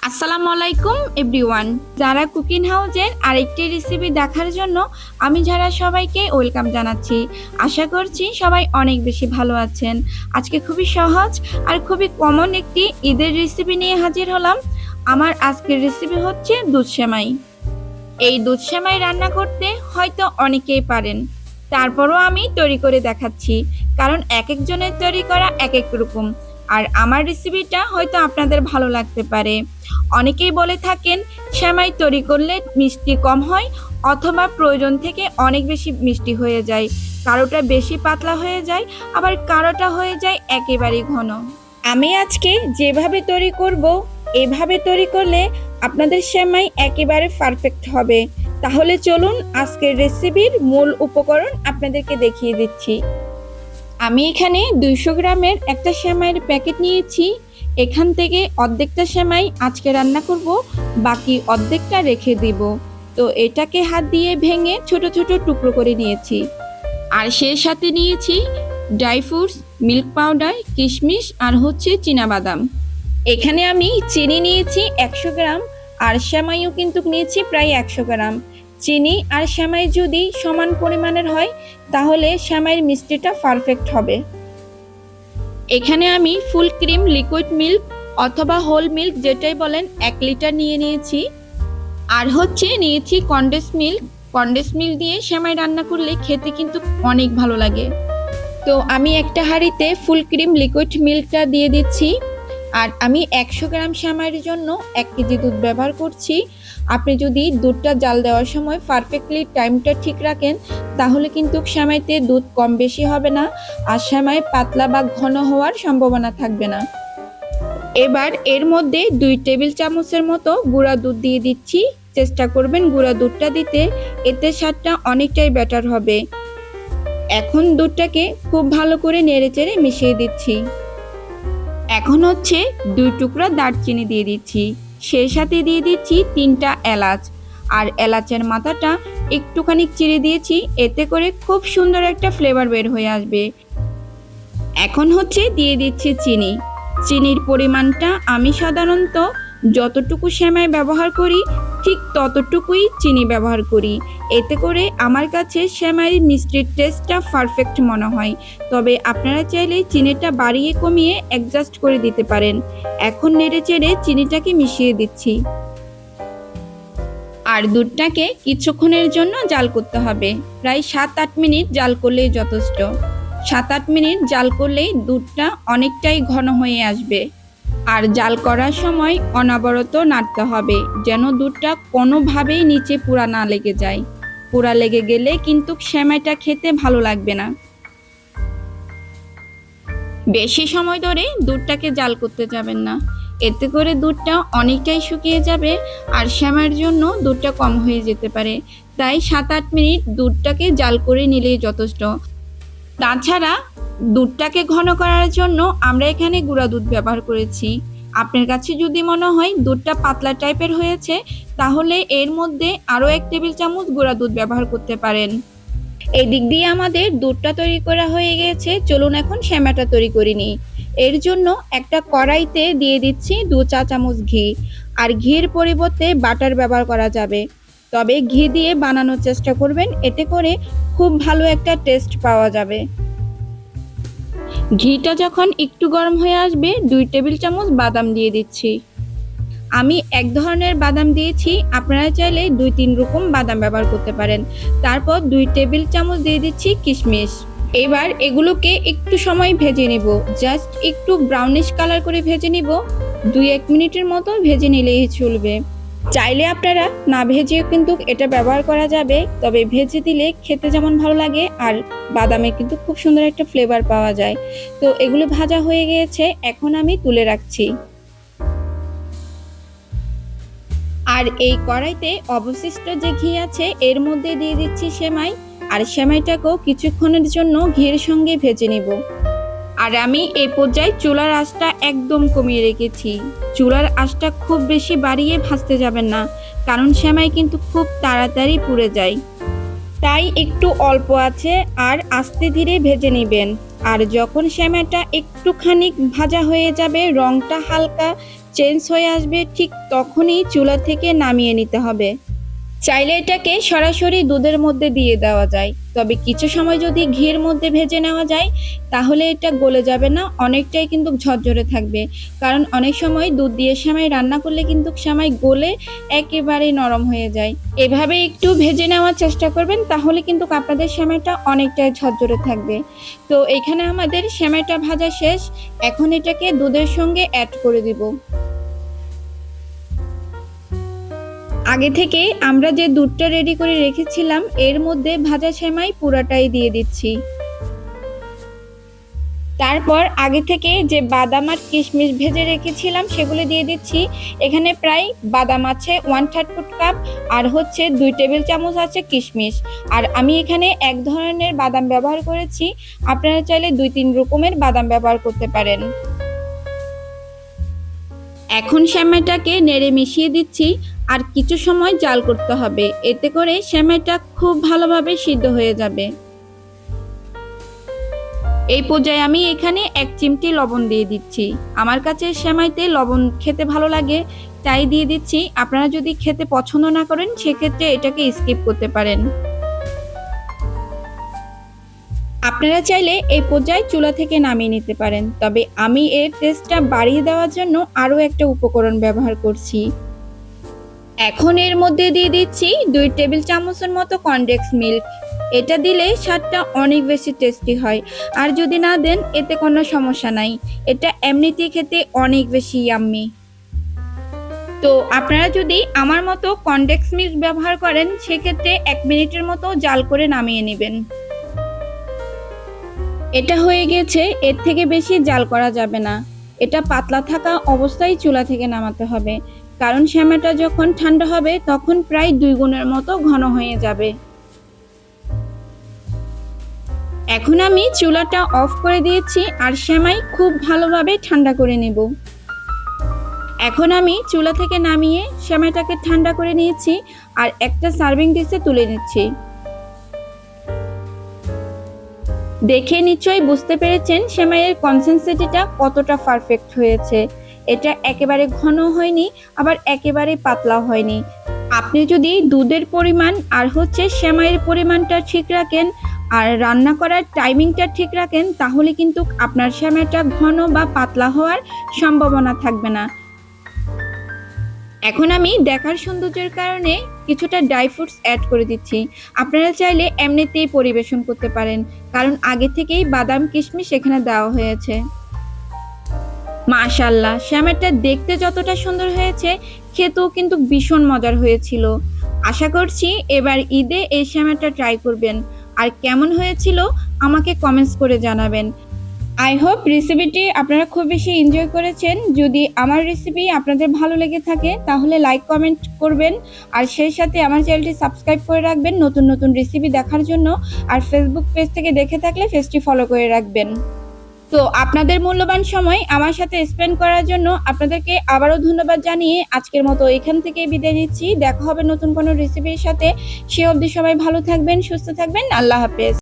আসসালামু আলাইকুম এভরিওয়ান। যারা কুকিং হাউজের আরেকটি রেসিপি দেখার জন্য আমি যারা সবাইকে ওয়েলকাম জানাচ্ছি। আশা করছি সবাই অনেক বেশি ভালো আছেন। আজকে খুবই সহজ আর খুবই কমন একটি ঈদের রেসিপি নিয়ে হাজির হলাম। আমার আজকের রেসিপি হচ্ছে দুধ সেমাই। এই দুধ সেমাই রান্না করতে হয়তো অনেকেই পারেন, তারপরও আমি তৈরি করে দেখাচ্ছি, কারণ এক একজনের তৈরি করা এক এক রকম। আর আমার রেসিপিটা হয়তো আপনাদের ভালো লাগতে পারে। অনেকেই বলে থাকেন সেমাই তৈরি করলে মিষ্টি কম হয়, অথবা প্রয়োজন থেকে অনেক বেশি মিষ্টি হয়ে যায়, কারোটা বেশি পাতলা হয়ে যায়, আবার কারোটা হয়ে যায় একেবারেই ঘন। আমি আজকে যেভাবে তৈরি করব, এভাবে তৈরি করলে আপনাদের সেমাই একেবারে পারফেক্ট হবে। তাহলে চলুন আজকের রেসিপির মূল উপকরণ আপনাদেরকে দেখিয়ে দিচ্ছি। আমি এখানে 200 গ্রামের একটা সেমাইয়ের প্যাকেট নিয়েছি। এখান থেকে অর্ধেকটা সেমাই আজকে রান্না করব, বাকি অর্ধেকটা রেখে দিব। তো এটাকে হাত দিয়ে ভেঙে ছোট ছোট টুকরো করে নিয়েছি। আর সেই সাথে নিয়েছি ড্রাই ফ্রুটস, মিল্ক পাউডার, কিশমিশ আর হচ্ছে চীনাবাদাম। এখানে আমি চিনি নিয়েছি 100 গ্রাম, আর সেমাইও কিন্তু নিয়েছি প্রায় 100 গ্রাম। চিনি আর সেমাই যদি সমান পরিমাণের হয় তাহলে সেমাইয়ের মিষ্টিটা পারফেক্ট হবে। এখানে আমি ফুল ক্রিম লিকুইড মিল্ক অথবা হোল মিল্ক যেটাই বলেন 1 লিটার নিয়ে নিয়েছি। আর হচ্ছে নিয়েছি কনডেন্স মিল্ক দিয়ে সেমাই রান্না করলে খেতে কিন্তু অনেক ভালো লাগে। তো আমি একটা হাঁড়িতে ফুল ক্রিম লিকুইড মিল্কটা দিয়ে দিচ্ছি। আর আমি 100 গ্রাম সেমাইয়ের জন্য 1 কেজি দুধ ব্যবহার করছি। আপনি যদি দুধটা জাল দেওয়ার সময় পারফেক্টলি টাইমটা ঠিক রাখেন তাহলে কিন্তু সেমাইতে দুধ কম বেশি হবে না, আর সেমাই পাতলা বা ঘন হওয়ার সম্ভাবনা থাকবে না। এবার এর মধ্যে 2 টেবিল চামচের মতো গুঁড়া দুধ দিয়ে দিচ্ছি। চেষ্টা করবেন গুঁড়া দুধটা দিতে, এতে স্বাদটা অনেকটাই বেটার হবে। এখন দুধটাকে খুব ভালো করে নেড়েচেড়ে মিশিয়ে দিচ্ছি। এখন হচ্ছে 2 টুকরা দারচিনি দিয়ে দিচ্ছি, সেই সাথে দিয়ে দিচ্ছি 3টা এলাচ, আর এলাচের মাথাটা একটুখানি চিড়ে দিয়েছি, এতে করে খুব সুন্দর একটা ফ্লেভার বের হয়ে আসবে। এখন হচ্ছে দিয়ে দিচ্ছি চিনি। চিনির পরিমাণটা আমি সাধারণত যতটুকু সেমাই ব্যবহার করি ঠিক ততটুকুই চিনি ব্যবহার করি, এতে করে আমার কাছে সেমাইয়ের মিষ্টির টেস্টটা পারফেক্ট মনে হয়। তবে আপনারা চাইলে চিনিটা বাড়িয়ে কমিয়ে অ্যাডজাস্ট করে দিতে পারেন। এখন নেড়ে চেড়ে চিনিটাকে মিশিয়ে দিচ্ছি। আর দুধটাকে কিছুক্ষণের জন্য জাল করতে হবে, প্রায় 7-8 মিনিট জাল করলেই যথেষ্ট। 7-8 মিনিট জাল করলেই দুধটা অনেকটাই ঘন হয়ে আসবে। আর জাল করার সময় অনবরত নাড়তে হবে, যেন দুধটা কোনোভাবেই নিচে পুরা না লেগে যায়। পুরা লেগে গেলে কিন্তু সেমাইটা খেতে ভালো লাগবে না। বেশি সময় ধরে দুধটাকে জাল করতে যাবেন না, এতে করে দুধটা অনেকটাই শুকিয়ে যাবে আর সেমাইয়ের জন্য দুধটা কম হয়ে যেতে পারে। তাই 7-8 মিনিট দুধটাকে জাল করে নিলেই যথেষ্ট। তাছাড়া দুধটাকে ঘন করার জন্য আমরা এখানে গুঁড়া দুধ ব্যবহার করেছি। আপনার কাছে যদি মনে হয় দুধটা পাতলা টাইপের হয়েছে তাহলে এর মধ্যে আরও 1 টেবিল চামচ গুঁড়া দুধ ব্যবহার করতে পারেন। এদিক দিয়ে আমাদের দুধটা তৈরি করা হয়ে গেছে, চলুন এখন সেমাইটা তৈরি করে নিই। এর জন্য একটা কড়াইতে দিয়ে দিচ্ছি 2 চা চামচ ঘি। আর ঘির পরিবর্তে বাটার ব্যবহার করা যাবে, তবে ঘি দিয়ে বানানোর চেষ্টা করবেন, এতে করে খুব ভালো একটা টেস্ট পাওয়া যাবে। ঘিটা যখন একটু গরম হয়ে আসবে 2 টেবিল চামচ বাদাম দিয়ে দিচ্ছি। আমি এক ধরনের বাদাম দিয়েছি, আপনারা চাইলে 2-3 রকম বাদাম ব্যবহার করতে পারেন। তারপর 2 টেবিল চামচ দিয়ে দিচ্ছি কিশমিশ। এবার এগুলোকে একটু সময় ভেজে নেব, জাস্ট একটু ব্রাউনিশ কালার করে ভেজে নিব। 2-1 মিনিটের মতো ভেজে নিলেই চলবে। চাইলে আপনারা না ভেজেও কিন্তু এটা ব্যবহার করা যাবে, তবে ভেজে দিলে খেতে যেমন ভালো লাগে আর বাদামে কিন্তু খুব সুন্দর একটা ফ্লেভার পাওয়া যায়। তো এগুলো ভাজা হয়ে গিয়েছে, এখন আমি তুলে রাখছি। আর এই কড়াইতে অবশিষ্ট যে ঘি আছে এর মধ্যে দিয়ে দিচ্ছি সেমাই, আর সেমাইটাকেও কিছুক্ষণের জন্য ঘির সঙ্গে ভেজে নিব। আর আমি এই পর্যায়ে চুলার আঁচটা একদম কমিয়ে রেখেছি। চুলার আঁচটা খুব বেশি বাড়িয়ে ভাজতে যাবেন না, কারণ সেমাই কিন্তু খুব তাড়াতাড়ি পুড়ে যায়। তাই একটু অল্প আছে আর আস্তে ধীরে ভেজে নেবেন। আর যখন সেমাইটা একটুখানি ভাজা হয়ে যাবে, রংটা হালকা চেঞ্জ হয়ে আসবে ঠিক তখনই চুলা থেকে নামিয়ে নিতে হবে। চাইলে এটাকে সরাসরি দুধের মধ্যে দিয়ে দেওয়া যায়, তবে কিছু সময় যদি ঘির মধ্যে ভেজে নেওয়া যায় তাহলে এটা গলে যাবে না, অনেকটাই কিন্তু ঝরঝরে থাকবে। কারণ অনেক সময় দুধ দিয়ে সেমাই রান্না করলে কিন্তু সেমাই গলে একেবারে নরম হয়ে যায়। এভাবে একটু ভেজে নেওয়ার চেষ্টা করবেন, তাহলে কিন্তু আপনাদের সেমাইটা অনেকটাই ঝরঝরে থাকবে। তো এখানে আমাদের সেমাইটা ভাজা শেষ, এখন এটাকে দুধের সঙ্গে অ্যাড করে দিব। আগে থেকে আমরা যে দুধটা রেডি করে রেখেছিলাম এর মধ্যে ভাজা সেমাই পুরাটাই দিয়ে দিচ্ছি। তারপর আগে থেকে যে বাদাম আর কিশমিশ ভেজে রেখেছিলাম সেগুলো দিয়ে দিচ্ছি। এখানে প্রায় বাদাম আছে 1/3 কাপ, আর হচ্ছে 2 টেবিল চামচ আছে কিশমিশ। আর আমি এখানে এক ধরনের বাদাম ব্যবহার করেছি, আপনারা চাইলে 2-3 রকমের বাদাম ব্যবহার করতে পারেন। এখন সেমাইটাকে নেড়ে মিশিয়ে দিচ্ছি, আর কিছু সময় জাল করতে হবে, এতে করে সেমাইটা খুব ভালোভাবে সিদ্ধ হয়ে যাবে। এই পর্যায়ে আমি এখানে 1 চিমটি লবণ দিয়ে দিচ্ছি। আমার কাছে সেমাইতে লবণ খেতে ভালো লাগে, তাই দিয়ে দিচ্ছি। আপনারা যদি খেতে পছন্দ না করেন সেক্ষেত্রে এটাকে স্কিপ করতে পারেন। আপনারা চাইলে এই পর্যায়ে চুলা থেকে নামিয়ে নিতে পারেন, তবে আমি এর টেস্টটা বাড়িয়ে দেওয়ার জন্য আরও একটা উপকরণ ব্যবহার করছি। এখন এর মধ্যে দিয়ে দিচ্ছি 2 টেবিল চামচের মতো কনডেন্স মিল্ক। এটা দিলে স্বাদটা অনেক বেশি টেস্টি হয়, আর যদি না দেন এতে কোনো সমস্যা নাই, এটা এমনিতেই খেতে অনেক বেশি ইয়াম্মি। তো আপনারা যদি আমার মতো কনডেন্স মিল্ক ব্যবহার করেন সেক্ষেত্রে 1 মিনিটের মতো জাল করে নামিয়ে নেবেন। এটা হয়ে গেছে, এর থেকে বেশি জাল করা যাবে না। এটা পাতলা থাকা অবস্থায় চুলা থেকে নামাতে হবে, কারণ সেমাইটা যখন ঠান্ডা হবে তখন প্রায় 2 গুণের মতো ঘন হয়ে যাবে। এখন আমি চুলাটা অফ করে দিয়েছি আর সেমাই খুব ভালোভাবে ঠান্ডা করে নেব। এখন আমি চুলা থেকে নামিয়ে সেমাইটাকে ঠান্ডা করে নিয়েছি আর একটা সার্ভিং ডিশে তুলে নিচ্ছি। দেখে নিশ্চয়ই বুঝতে পেরেছেন সেমাইয়ের কনসিস্টেন্সিটা কতটা পারফেক্ট হয়েছে। এটা একেবারে ঘন হয়নি, আবার একেবারে পাতলা হয়নি। আপনি যদি দুধের পরিমাণ আর হচ্ছে সেমাইয়ের পরিমাণটা ঠিক রাখেন আর রান্না করার টাইমিংটা ঠিক রাখেন, তাহলে কিন্তু আপনার সেমাইটা ঘন বা পাতলা হওয়ার সম্ভাবনা থাকবে না। এখন আমি দেখার সৌন্দর্যের কারণে কিছুটা ড্রাই ফ্রুটস অ্যাড করে দিচ্ছি। আপনারা চাইলে এমনিতেই পরিবেশন করতে পারেন, কারণ আগে থেকেই বাদাম কিশমিশ এখানে দেওয়া হয়েছে। মাশাআল্লাহ, সেমাইটা দেখতে যতটা সুন্দর হয়েছে খেতেও কিন্তু ভীষণ মজার হয়েছিল। আশা করছি এবার ঈদে এই সেমাইটা ট্রাই করবেন, আর কেমন হয়েছিল আমাকে কমেন্টস করে জানাবেন। আই হোপ রেসিপিটি আপনারা খুব বেশি এনজয় করেছেন। যদি আমার রেসিপি আপনাদের ভালো লেগে থাকে তাহলে লাইক কমেন্ট করবেন, আর সেই সাথে আমার চ্যানেলটি সাবস্ক্রাইব করে রাখবেন নতুন নতুন রেসিপি দেখার জন্য। আর ফেসবুক পেজ থেকে দেখে থাকলে পেজটি ফলো করে রাখবেন। তো আপনাদের মূল্যবান সময় আমার সাথে স্পেন্ড করার জন্য আপনাদেরকে আবারও ধন্যবাদ জানিয়ে আজকের মতো এখান থেকে বিদায় নিচ্ছি। দেখা হবে নতুন কোনো রেসিপির সাথে। সে অবধি সবাই ভালো থাকবেন, সুস্থ থাকবেন। আল্লাহ হাফেজ।